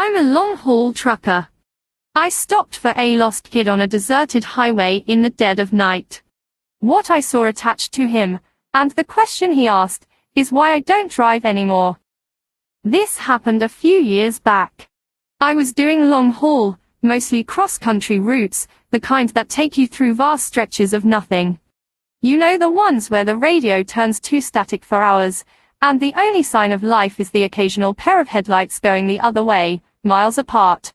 I'm a long-haul trucker. I stopped for a lost kid on a deserted highway in the dead of night. What I saw attached to him, and the question he asked, is why I don't drive anymore. This happened a few years back. I was doing long-haul, mostly cross-country routes, the kind that take you through vast stretches of nothing. You know, the ones where the radio turns too static for hours, and the only sign of life is the occasional pair of headlights going the other way, miles apart.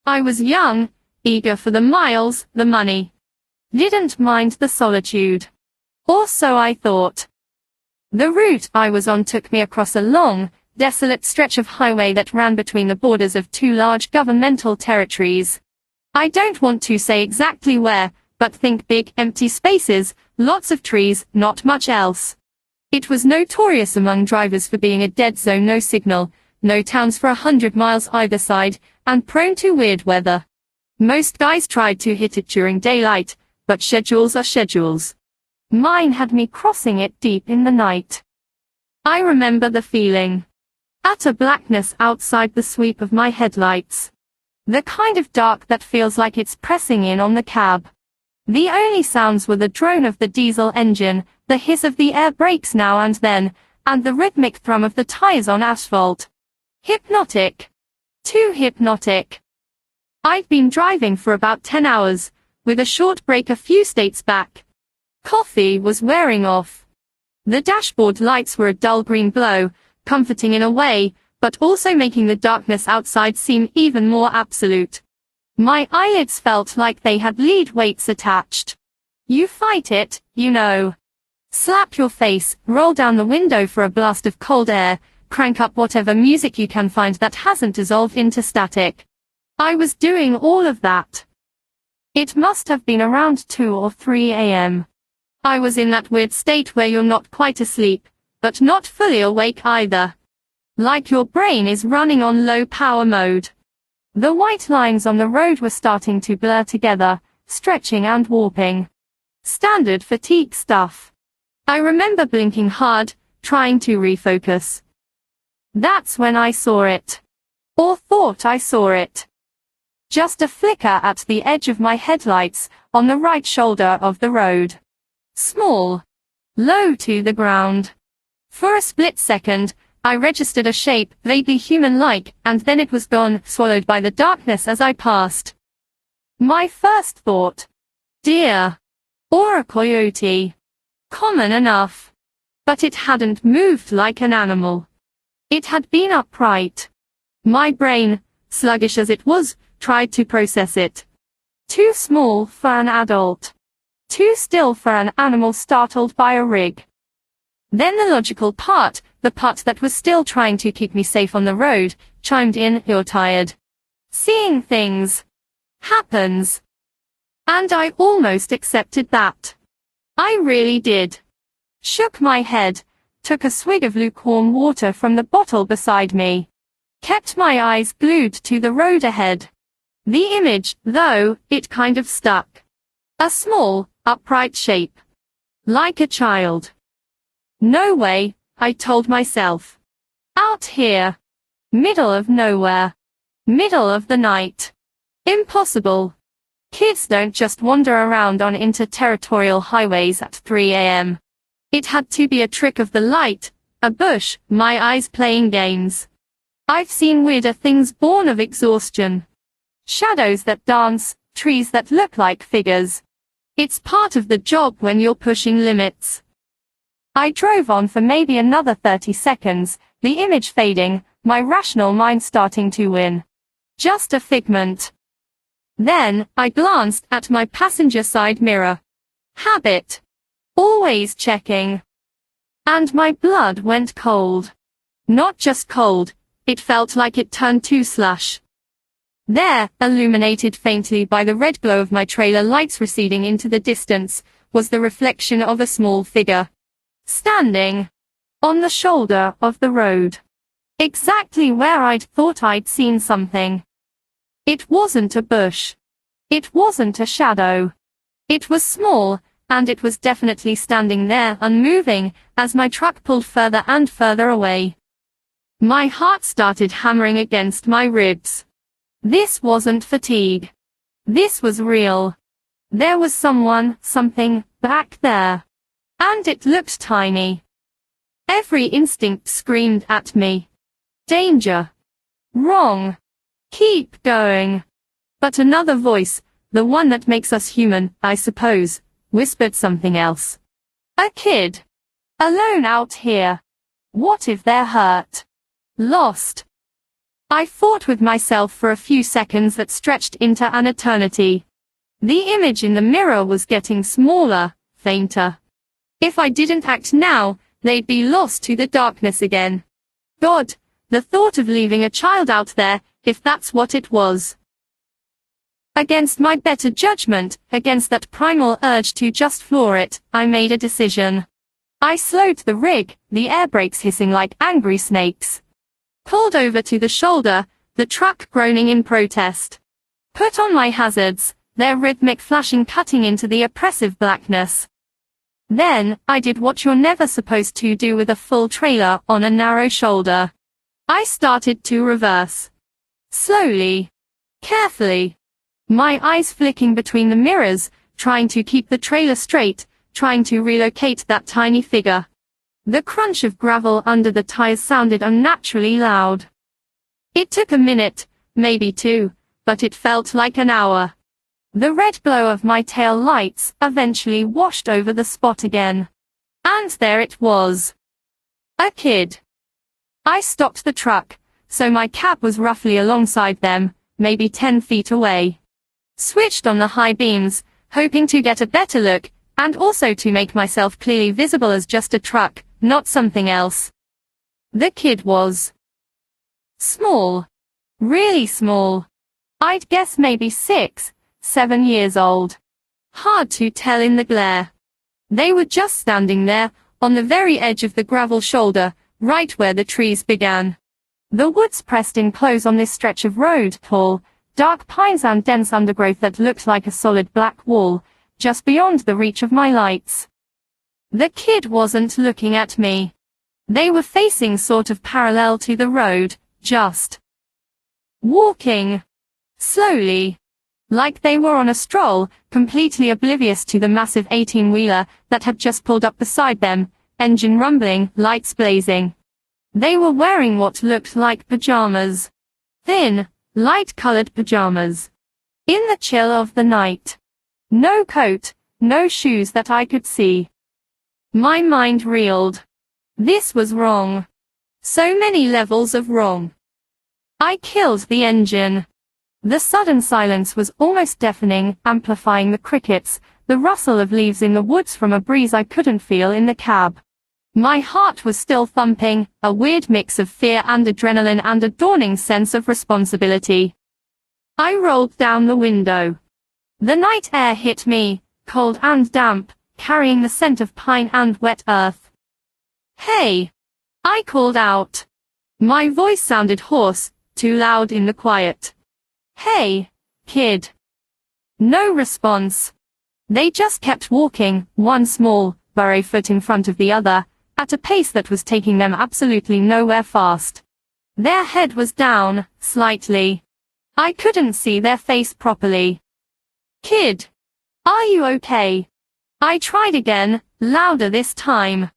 I was young, eager for the miles, the money. Didn't mind the solitude. Or so I thought. The route I was on took me across a long, desolate stretch of highway that ran between the borders of two large governmental territories. I don't want to say exactly where, but think big, empty spaces, lots of trees, not much else. It was notorious among drivers for being a dead zone, no signal, no towns for 100 miles either side, and prone to weird weather. Most guys tried to hit it during daylight, but schedules are schedules. Mine had me crossing it deep in the night. I remember the feeling. Utter blackness outside the sweep of my headlights. The kind of dark that feels like it's pressing in on the cab. The only sounds were the drone of the diesel engine, the hiss of the air brakes now and then, and the rhythmic thrum of the tires on asphalt. Hypnotic. Too hypnotic. I'd been driving for about 10 hours, with a short break a few states back. Coffee was wearing off. The dashboard lights were a dull green glow, comforting in a way, but also making the darkness outside seem even more absolute. My eyelids felt like they had lead weights attached. You fight it, you know. Slap your face, roll down the window for a blast of cold air, crank up whatever music you can find that hasn't dissolved into static. I was doing all of that. It must have been around 2 or 3 a.m. I was in that weird state where you're not quite asleep, but not fully awake either. Like your brain is running on low power mode. The white lines on the road were starting to blur together, stretching and warping. Standard fatigue stuff. I remember blinking hard, trying to refocus. That's when I saw it. Or thought I saw it. Just a flicker at the edge of my headlights, on the right shoulder of the road. Small. Low to the ground. For a split second, I registered a shape, vaguely human-like, and then it was gone, swallowed by the darkness as I passed. My first thought. Deer. Or a coyote. Common enough. But it hadn't moved like an animal. It had been upright. My brain, sluggish as it was, tried to process it. Too small for an adult. Too still for an animal startled by a rig. Then the logical part, the part that was still trying to keep me safe on the road, chimed in, "You're tired. Seeing things. Happens." And I almost accepted that. I really did. Shook my head, took a swig of lukewarm water from the bottle beside me. Kept my eyes glued to the road ahead. The image, though, it kind of stuck. A small, upright shape. Like a child. No way, I told myself. Out here. Middle of nowhere. Middle of the night. Impossible. Kids don't just wander around on interterritorial highways at 3 a.m. It had to be a trick of the light, a bush, my eyes playing games. I've seen weirder things born of exhaustion. Shadows that dance, trees that look like figures. It's part of the job when you're pushing limits. I drove on for maybe another 30 seconds, the image fading, my rational mind starting to win. Just a figment. Then, I glanced at my passenger side mirror. Habit. Always checking. And my blood went cold. Not just cold, it felt like it turned to slush. There, illuminated faintly by the red glow of my trailer lights receding into the distance, was the reflection of a small figure. Standing. On the shoulder of the road. Exactly where I'd thought I'd seen something. It wasn't a bush. It wasn't a shadow. It was small, and it was definitely standing there unmoving, as my truck pulled further and further away. My heart started hammering against my ribs. This wasn't fatigue. This was real. There was someone, something, back there. And it looked tiny. Every instinct screamed at me. Danger. Wrong. Keep going. But another voice, the one that makes us human, I suppose, whispered something else. A kid. Alone out here. What if they're hurt? Lost. I fought with myself for a few seconds that stretched into an eternity. The image in the mirror was getting smaller, fainter. If I didn't act now, they'd be lost to the darkness again. God, the thought of leaving a child out there, if that's what it was. Against my better judgment, against that primal urge to just floor it, I made a decision. I slowed the rig, the air brakes hissing like angry snakes. Pulled over to the shoulder, the truck groaning in protest. Put on my hazards, their rhythmic flashing cutting into the oppressive blackness. Then, I did what you're never supposed to do with a full trailer on a narrow shoulder. I started to reverse. Slowly. Carefully. My eyes flicking between the mirrors, trying to keep the trailer straight, trying to relocate that tiny figure. The crunch of gravel under the tires sounded unnaturally loud. It took a minute, maybe two, but it felt like an hour. The red glow of my tail lights eventually washed over the spot again. And there it was. A kid. I stopped the truck, so my cab was roughly alongside them, maybe 10 feet away. Switched on the high beams, hoping to get a better look, and also to make myself clearly visible as just a truck, not something else. The kid was small. Really small. I'd guess maybe 6, 7 years old. Hard to tell in the glare. They were just standing there, on the very edge of the gravel shoulder, right where the trees began. The woods pressed in close on this stretch of road, tall, dark pines and dense undergrowth that looked like a solid black wall, just beyond the reach of my lights. The kid wasn't looking at me. They were facing sort of parallel to the road, just walking. Slowly. Like they were on a stroll, completely oblivious to the massive 18-wheeler that had just pulled up beside them, engine rumbling, lights blazing. They were wearing what looked like pajamas. Thin, light-colored pajamas. In the chill of the night. No coat, no shoes that I could see. My mind reeled. This was wrong. So many levels of wrong. I killed the engine. The sudden silence was almost deafening, amplifying the crickets, the rustle of leaves in the woods from a breeze I couldn't feel in the cab. My heart was still thumping, a weird mix of fear and adrenaline and a dawning sense of responsibility. I rolled down the window. The night air hit me, cold and damp, carrying the scent of pine and wet earth. Hey! I called out. My voice sounded hoarse, too loud in the quiet. Hey, kid. No response. They just kept walking, one small, burrow foot in front of the other, at a pace that was taking them absolutely nowhere fast. Their head was down, slightly. I couldn't see their face properly. Kid. Are you okay? I tried again, louder this time.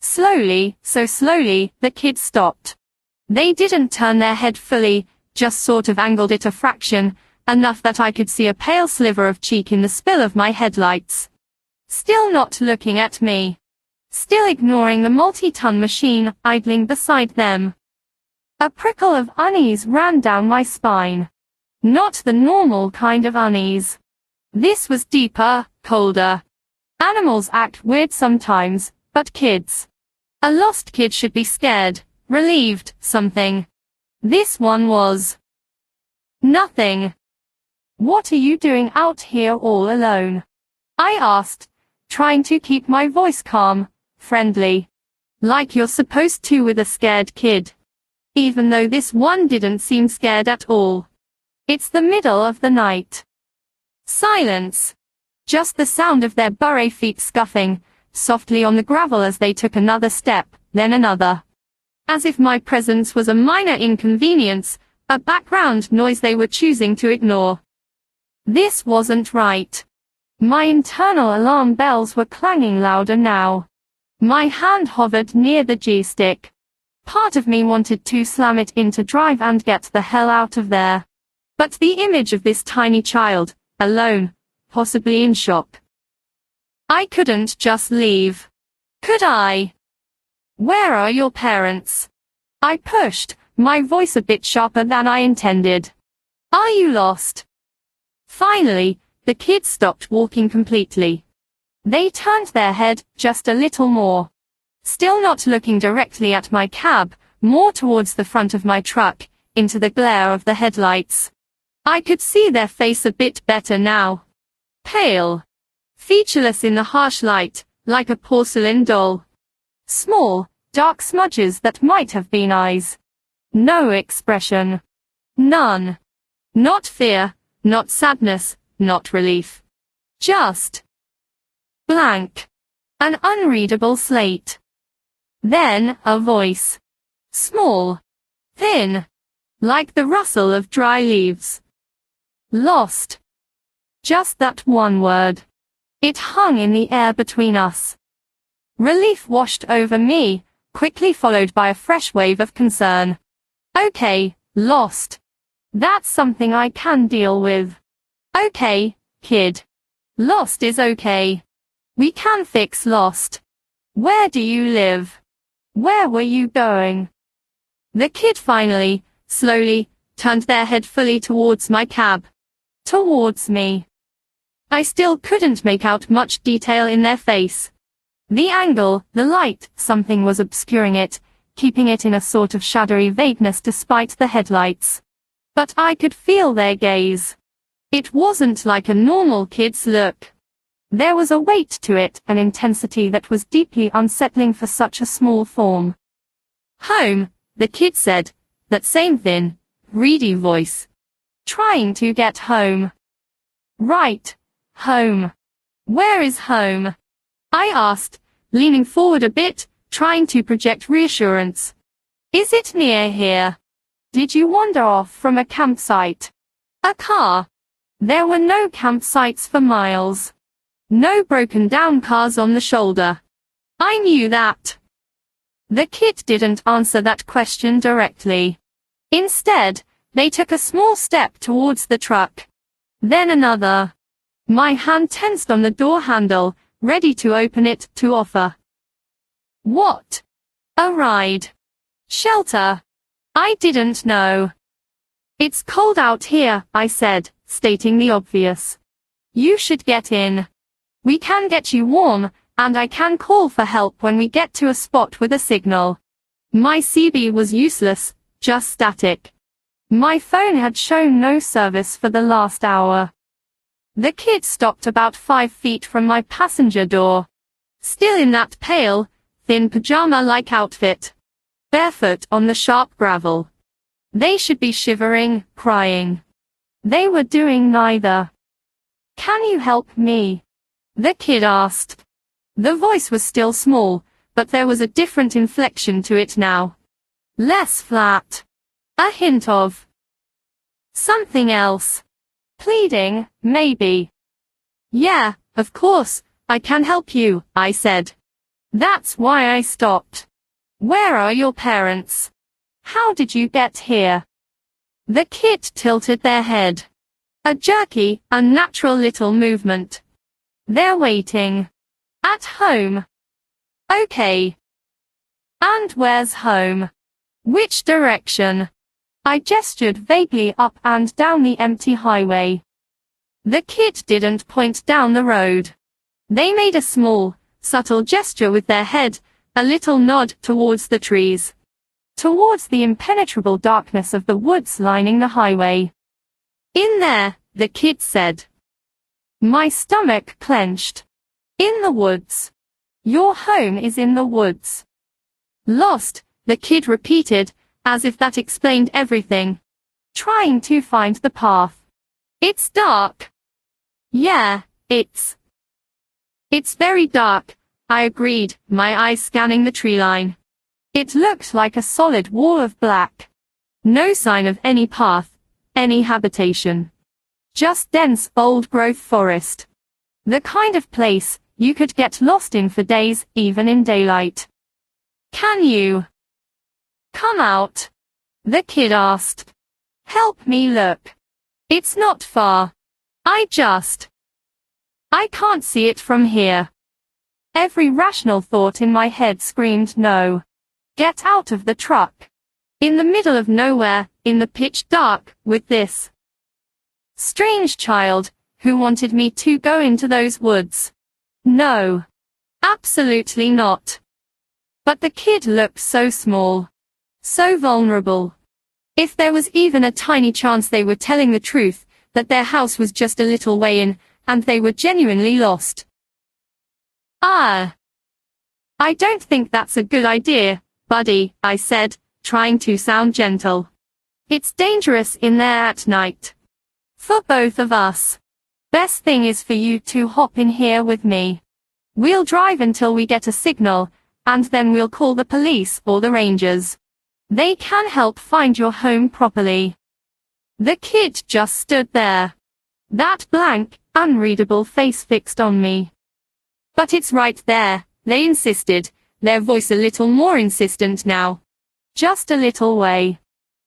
Slowly, so slowly, the kid stopped. They didn't turn their head fully, just sort of angled it a fraction, enough that I could see a pale sliver of cheek in the spill of my headlights. Still not looking at me. Still ignoring the multi-ton machine idling beside them. A prickle of unease ran down my spine. Not the normal kind of unease. This was deeper, colder. Animals act weird sometimes, but kids. A lost kid should be scared, relieved, something. This one was nothing. What are you doing out here all alone? I asked, trying to keep my voice calm, friendly. Like you're supposed to with a scared kid. Even though this one didn't seem scared at all. It's the middle of the night. Silence. Just the sound of their burro feet scuffing, softly on the gravel as they took another step, then another. As if my presence was a minor inconvenience, a background noise they were choosing to ignore. This wasn't right. My internal alarm bells were clanging louder now. My hand hovered near the G-stick. Part of me wanted to slam it into drive and get the hell out of there. But the image of this tiny child, alone, possibly in shock. I couldn't just leave. Could I? Where are your parents? I pushed, my voice a bit sharper than I intended. Are you lost? Finally, the kids stopped walking completely. They turned their head just a little more. Still not looking directly at my cab, more towards the front of my truck, into the glare of the headlights. I could see their face a bit better now. Pale. Featureless in the harsh light, like a porcelain doll. Small, dark smudges that might have been eyes. No expression. None. Not fear, not sadness, not relief. Just blank. An unreadable slate. Then, a voice. Small. Thin. Like the rustle of dry leaves. Lost. Just that one word. It hung in the air between us. Relief washed over me, quickly followed by a fresh wave of concern. Okay, lost. That's something I can deal with. Okay, kid. Lost is okay. We can fix lost. Where do you live? Where were you going? The kid finally, slowly, turned their head fully towards my cab. Towards me. I still couldn't make out much detail in their face. The angle, the light, something was obscuring it, keeping it in a sort of shadowy vagueness despite the headlights. But I could feel their gaze. It wasn't like a normal kid's look. There was a weight to it, an intensity that was deeply unsettling for such a small form. Home, the kid said, that same thin, reedy voice. Trying to get home. Right. Home. Where is home? I asked, leaning forward a bit, trying to project reassurance. Is it near here? Did you wander off from a campsite? A car? There were no campsites for miles. No broken down cars on the shoulder. I knew that. The kid didn't answer that question directly. Instead, they took a small step towards the truck. Then another. My hand tensed on the door handle, ready to open it, to offer. What? A ride. Shelter. I didn't know. It's cold out here, I said, stating the obvious. You should get in. We can get you warm, and I can call for help when we get to a spot with a signal. My CB was useless, just static. My phone had shown no service for the last hour. The kid stopped about 5 feet from my passenger door. Still in that pale, thin pajama-like outfit. Barefoot on the sharp gravel. They should be shivering, crying. They were doing neither. Can you help me? The kid asked. The voice was still small, but there was a different inflection to it now. Less flat. A hint of something else. Pleading, maybe. Yeah, of course, I can help you, I said. That's why I stopped. Where are your parents? How did you get here? The kid tilted their head. A jerky, unnatural little movement. They're waiting. At home. Okay. And where's home? Which direction? I gestured vaguely up and down the empty highway. The kid didn't point down the road. They made a small, subtle gesture with their head, a little nod towards the trees. Towards the impenetrable darkness of the woods lining the highway. In there, the kid said. My stomach clenched. In the woods. Your home is in the woods. Lost, the kid repeated, as if that explained everything. Trying to find the path. It's dark. Yeah, it's very dark, I agreed, my eyes scanning the tree line. It looked like a solid wall of black. No sign of any path, any habitation. Just dense, old-growth forest. The kind of place you could get lost in for days, even in daylight. Can you come out? The kid asked. Help me look. It's not far. I can't see it from here. Every rational thought in my head screamed no. Get out of the truck. In the middle of nowhere, in the pitch dark, with this strange child, who wanted me to go into those woods. No. Absolutely not. But the kid looked so small. So vulnerable. If there was even a tiny chance they were telling the truth, that their house was just a little way in, and they were genuinely lost. I don't think that's a good idea, buddy, I said, trying to sound gentle. It's dangerous in there at night. For both of us. Best thing is for you to hop in here with me. We'll drive until we get a signal, and then we'll call the police or the rangers. They can help find your home properly. The kid just stood there. That blank, unreadable face fixed on me. But it's right there, they insisted, their voice a little more insistent now. Just a little way.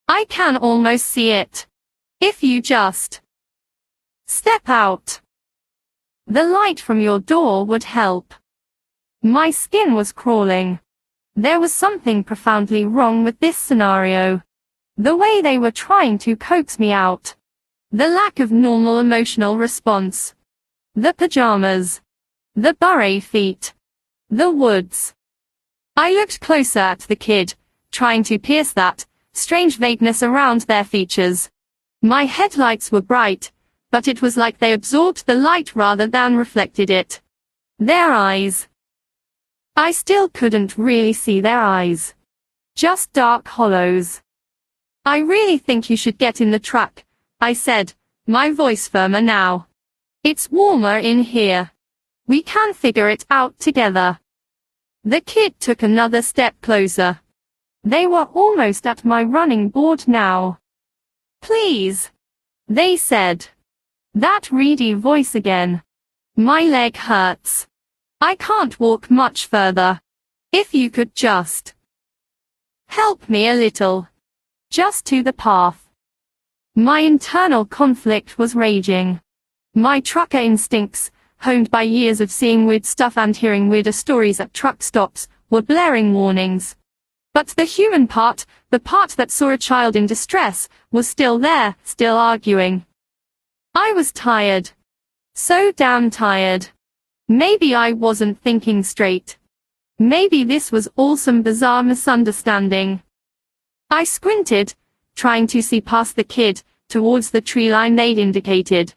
I can almost see it. If you just step out. The light from your door would help. My skin was crawling. There was something profoundly wrong with this scenario. The way they were trying to coax me out. The lack of normal emotional response. The pajamas. The beret feet. The woods. I looked closer at the kid, trying to pierce that strange vagueness around their features. My headlights were bright, but it was like they absorbed the light rather than reflected it. Their eyes. I still couldn't really see their eyes. Just dark hollows. I really think you should get in the truck, I said, my voice firmer now. It's warmer in here. We can figure it out together. The kid took another step closer. They were almost at my running board now. Please, they said. That reedy voice again. My leg hurts. I can't walk much further. If you could just help me a little. Just to the path. My internal conflict was raging. My trucker instincts, honed by years of seeing weird stuff and hearing weirder stories at truck stops, were blaring warnings. But the human part, the part that saw a child in distress, was still there, still arguing. I was tired. So damn tired. Maybe I wasn't thinking straight. Maybe this was all some bizarre misunderstanding. I squinted, trying to see past the kid, towards the tree line they'd indicated.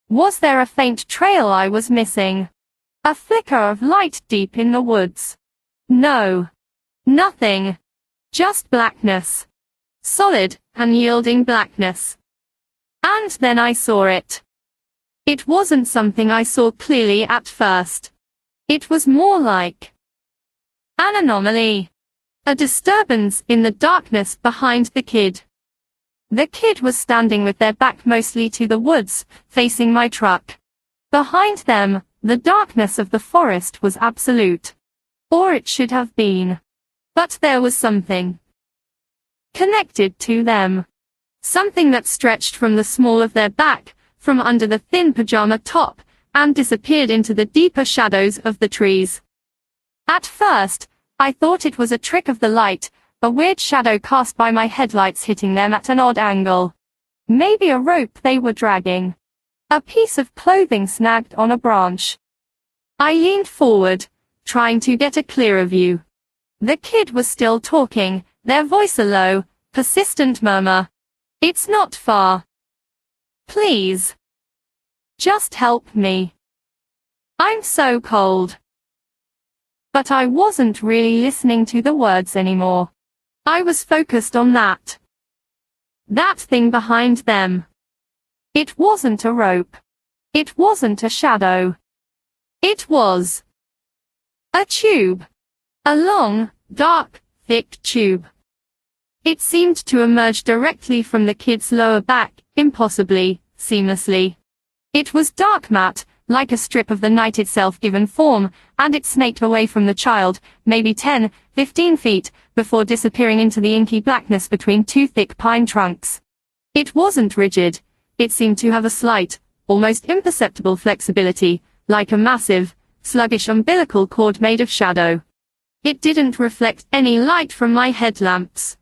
Was there a faint trail I was missing? A flicker of light deep in the woods? No. Nothing. Just blackness. Solid, unyielding blackness. And then I saw it. It wasn't something I saw clearly at first. It was more like an anomaly. A disturbance in the darkness behind the kid. The kid was standing with their back mostly to the woods, facing my truck. Behind them, the darkness of the forest was absolute. Or it should have been. But there was something connected to them. Something that stretched from the small of their back, from under the thin pajama top, and disappeared into the deeper shadows of the trees. At first, I thought it was a trick of the light, a weird shadow cast by my headlights hitting them at an odd angle. Maybe a rope they were dragging. A piece of clothing snagged on a branch. I leaned forward, trying to get a clearer view. The kid was still talking, their voice a low, persistent murmur. It's not far. Please. Just help me. I'm so cold. But I wasn't really listening to the words anymore. I was focused on that. That thing behind them. It wasn't a rope. It wasn't a shadow. It was a tube. A long, dark, thick tube. It seemed to emerge directly from the kid's lower back, impossibly, seamlessly. It was dark matte, like a strip of the night itself given form, and it snaked away from the child, maybe 10, 15 feet, before disappearing into the inky blackness between two thick pine trunks. It wasn't rigid. It seemed to have a slight, almost imperceptible flexibility, like a massive, sluggish umbilical cord made of shadow. It didn't reflect any light from my headlamps.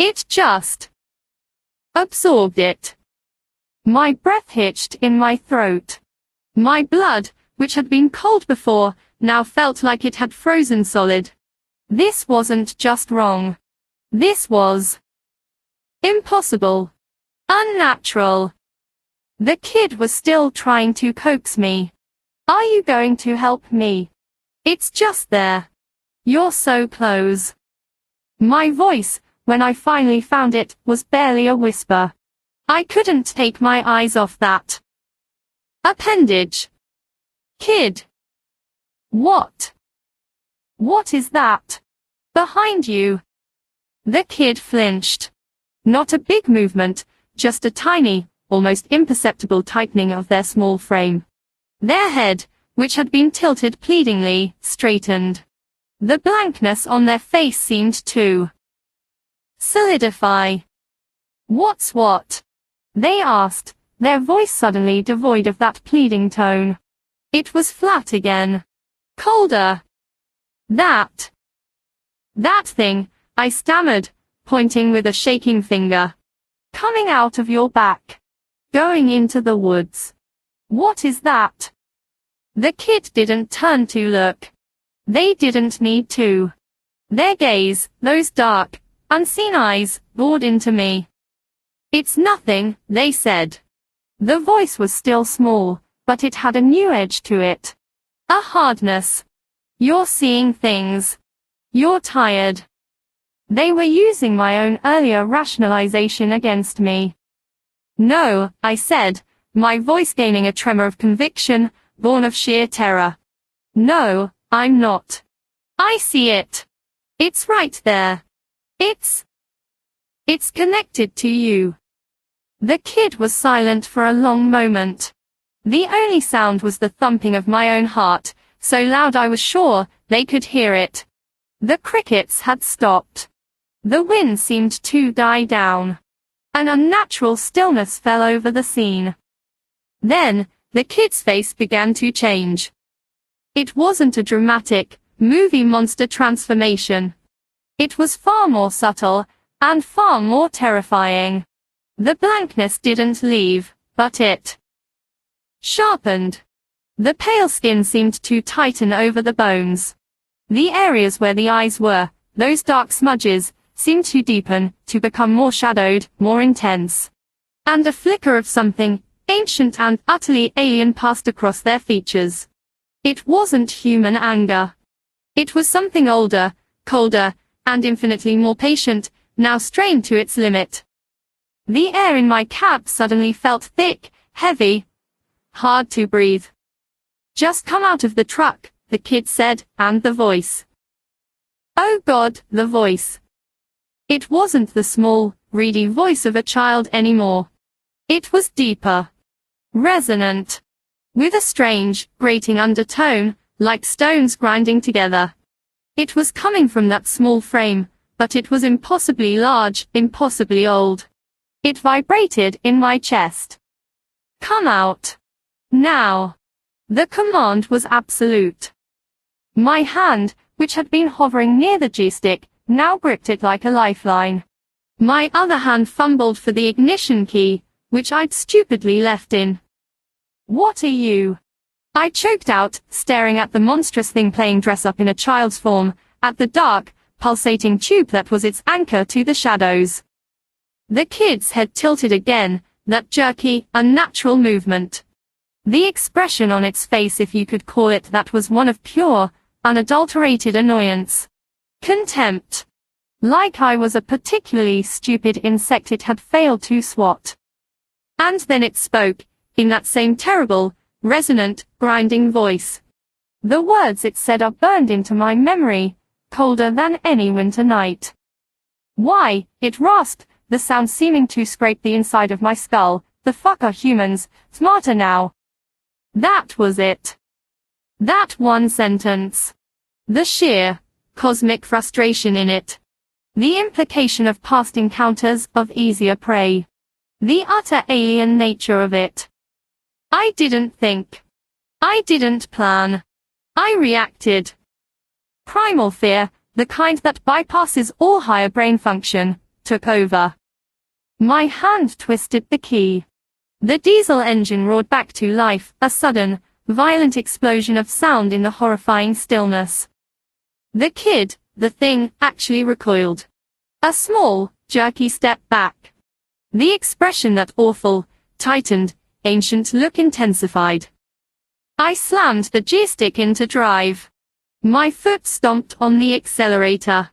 It just absorbed it. My breath hitched in my throat. My blood, which had been cold before, now felt like it had frozen solid. This wasn't just wrong. This was impossible. Unnatural. The kid was still trying to coax me. Are you going to help me? It's just there. You're so close. My voice, when I finally found it, was barely a whisper. I couldn't take my eyes off that appendage. Kid. What? What is that? Behind you. The kid flinched. Not a big movement, just a tiny, almost imperceptible tightening of their small frame. Their head, which had been tilted pleadingly, straightened. The blankness on their face seemed to solidify. What's what? They asked, their voice suddenly devoid of that pleading tone. It was flat again. Colder. That thing, I stammered, pointing with a shaking finger. Coming out of your back. Going into the woods. What is that? The kid didn't turn to look. They didn't need to. Their gaze, those dark, unseen eyes, bored into me. It's nothing, they said. The voice was still small, but it had a new edge to it. A hardness. You're seeing things. You're tired. They were using my own earlier rationalization against me. No, I said, my voice gaining a tremor of conviction, born of sheer terror. No, I'm not. I see it. It's right there. It's connected to you. The kid was silent for a long moment. The only sound was the thumping of my own heart, so loud I was sure they could hear it. The crickets had stopped. The wind seemed to die down. An unnatural stillness fell over the scene. Then, the kid's face began to change. It wasn't a dramatic, movie monster transformation. It was far more subtle, and far more terrifying. The blankness didn't leave, but it sharpened. The pale skin seemed to tighten over the bones. The areas where the eyes were, those dark smudges, seemed to deepen, to become more shadowed, more intense. And a flicker of something, ancient and utterly alien, passed across their features. It wasn't human anger. It was something older, colder, and infinitely more patient, now strained to its limit. The air in my cab suddenly felt thick, heavy, hard to breathe. Just come out of the truck, the kid said, and the voice. Oh God, the voice. It wasn't the small, reedy voice of a child anymore. It was deeper. Resonant. With a strange, grating undertone, like stones grinding together. It was coming from that small frame, but it was impossibly large, impossibly old. It vibrated in my chest. Come out. Now. The command was absolute. My hand, which had been hovering near the G-stick, now gripped it like a lifeline. My other hand fumbled for the ignition key, which I'd stupidly left in. What are you? I choked out, staring at the monstrous thing playing dress-up in a child's form, at the dark, pulsating tube that was its anchor to the shadows. The kid's head tilted again, that jerky, unnatural movement. The expression on its face, if you could call it that, was one of pure, unadulterated annoyance. Contempt. Like I was a particularly stupid insect it had failed to swat. And then it spoke, in that same terrible, resonant, grinding voice. The words it said are burned into my memory, colder than any winter night. Why, it rasped, the sound seeming to scrape the inside of my skull. The fuck are humans, smarter now? That was it. That one sentence. The sheer, cosmic frustration in it. The implication of past encounters, of easier prey. The utter alien nature of it. I didn't think. I didn't plan. I reacted. Primal fear, the kind that bypasses all higher brain function, took over. My hand twisted the key. The diesel engine roared back to life, a sudden, violent explosion of sound in the horrifying stillness. The kid, the thing, actually recoiled. A small, jerky step back. The expression, that awful, tightened, ancient look, intensified. I slammed the joystick into drive. My foot stomped on the accelerator.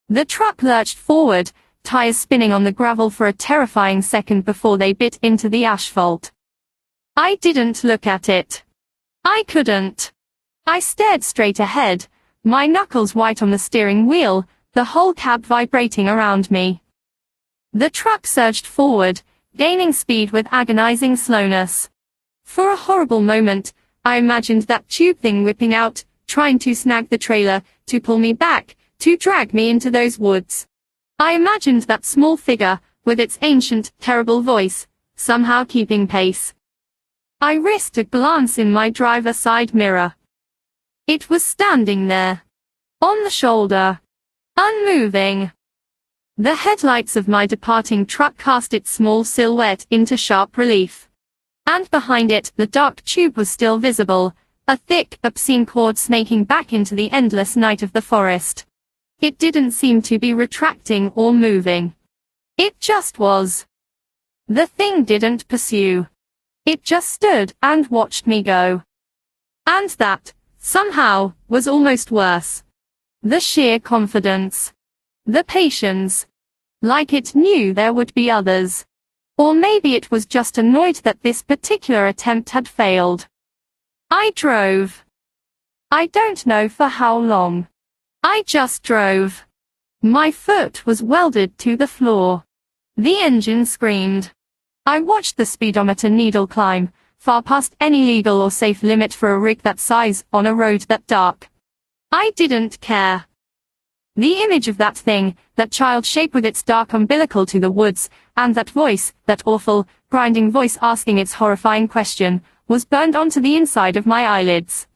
The truck lurched forward, tires spinning on the gravel for a terrifying second before they bit into the asphalt. I didn't look at it. I couldn't. I stared straight ahead, my knuckles white on the steering wheel, the whole cab vibrating around me. The truck surged forward, gaining speed with agonizing slowness. For a horrible moment, I imagined that tube thing whipping out, trying to snag the trailer, to pull me back, to drag me into those woods. I imagined that small figure, with its ancient, terrible voice, somehow keeping pace. I risked a glance in my driver's side mirror. It was standing there. On the shoulder. Unmoving. The headlights of my departing truck cast its small silhouette into sharp relief. And behind it, the dark tube was still visible, a thick, obscene cord snaking back into the endless night of the forest. It didn't seem to be retracting or moving. It just was. The thing didn't pursue. It just stood and watched me go. And that, somehow, was almost worse. The sheer confidence. The patience. Like it knew there would be others. Or maybe it was just annoyed that this particular attempt had failed. I drove. I don't know for how long. I just drove. My foot was welded to the floor. The engine screamed. I watched the speedometer needle climb, far past any legal or safe limit for a rig that size, on a road that dark. I didn't care. The image of that thing, that child shape with its dark umbilical to the woods, and that voice, that awful, grinding voice asking its horrifying question, was burned onto the inside of my eyelids.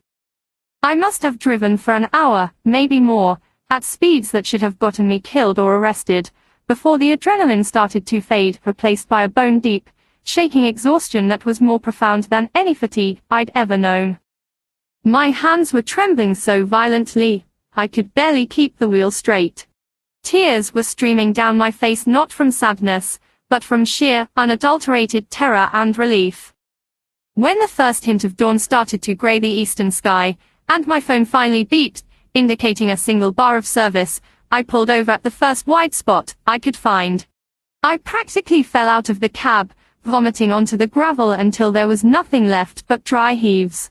I must have driven for an hour, maybe more, at speeds that should have gotten me killed or arrested, before the adrenaline started to fade, replaced by a bone-deep, shaking exhaustion that was more profound than any fatigue I'd ever known. My hands were trembling so violently, I could barely keep the wheel straight. Tears were streaming down my face, not from sadness, but from sheer, unadulterated terror and relief. When the first hint of dawn started to gray the eastern sky, and my phone finally beeped, indicating a single bar of service, I pulled over at the first wide spot I could find. I practically fell out of the cab, vomiting onto the gravel until there was nothing left but dry heaves.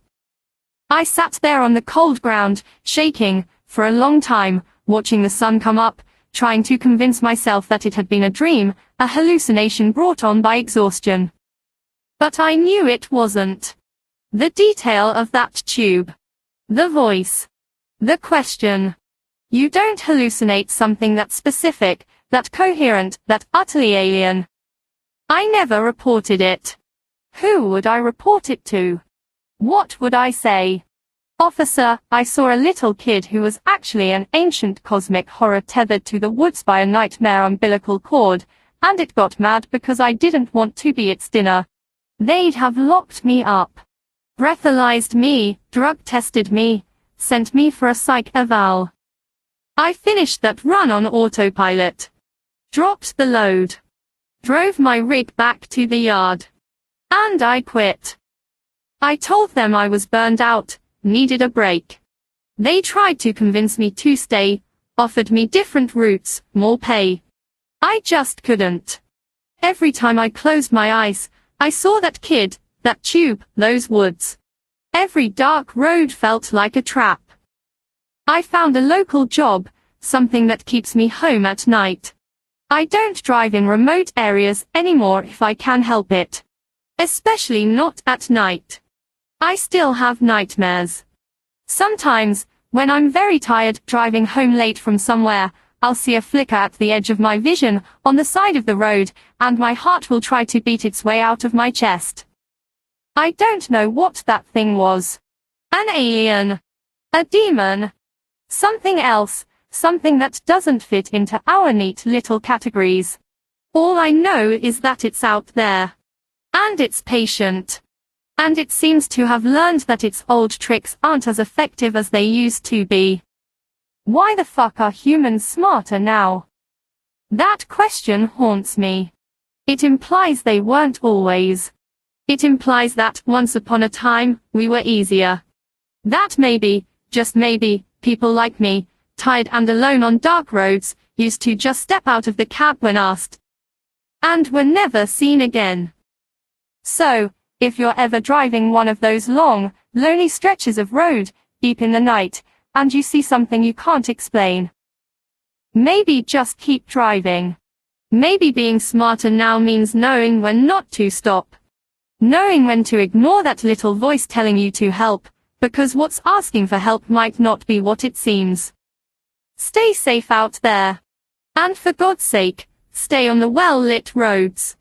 I sat there on the cold ground, shaking, for a long time, watching the sun come up, trying to convince myself that it had been a dream, a hallucination brought on by exhaustion. But I knew it wasn't. The detail of that tube. The voice. The question. You don't hallucinate something that specific, that coherent, that utterly alien. I never reported it. Who would I report it to? What would I say? Officer, I saw a little kid who was actually an ancient cosmic horror tethered to the woods by a nightmare umbilical cord, and it got mad because I didn't want to be its dinner. They'd have locked me up. Breathalyzed me, drug-tested me, sent me for a psych eval. I finished that run on autopilot. Dropped the load. Drove my rig back to the yard. And I quit. I told them I was burned out, needed a break. They tried to convince me to stay, offered me different routes, more pay. I just couldn't. Every time I closed my eyes, I saw that kid, that tube, those woods. Every dark road felt like a trap. I found a local job, something that keeps me home at night. I don't drive in remote areas anymore if I can help it. Especially not at night. I still have nightmares. Sometimes, when I'm very tired driving home late from somewhere, I'll see a flicker at the edge of my vision on the side of the road, and my heart will try to beat its way out of my chest. I don't know what that thing was. An alien. A demon. Something else, something that doesn't fit into our neat little categories. All I know is that it's out there. And it's patient. And it seems to have learned that its old tricks aren't as effective as they used to be. Why the fuck are humans smarter now? That question haunts me. It implies they weren't always. It implies that, once upon a time, we were easier. That maybe, just maybe, people like me, tired and alone on dark roads, used to just step out of the cab when asked. And were never seen again. So, if you're ever driving one of those long, lonely stretches of road, deep in the night, and you see something you can't explain, maybe just keep driving. Maybe being smarter now means knowing when not to stop. Knowing when to ignore that little voice telling you to help, because what's asking for help might not be what it seems. Stay safe out there. And for God's sake, stay on the well-lit roads.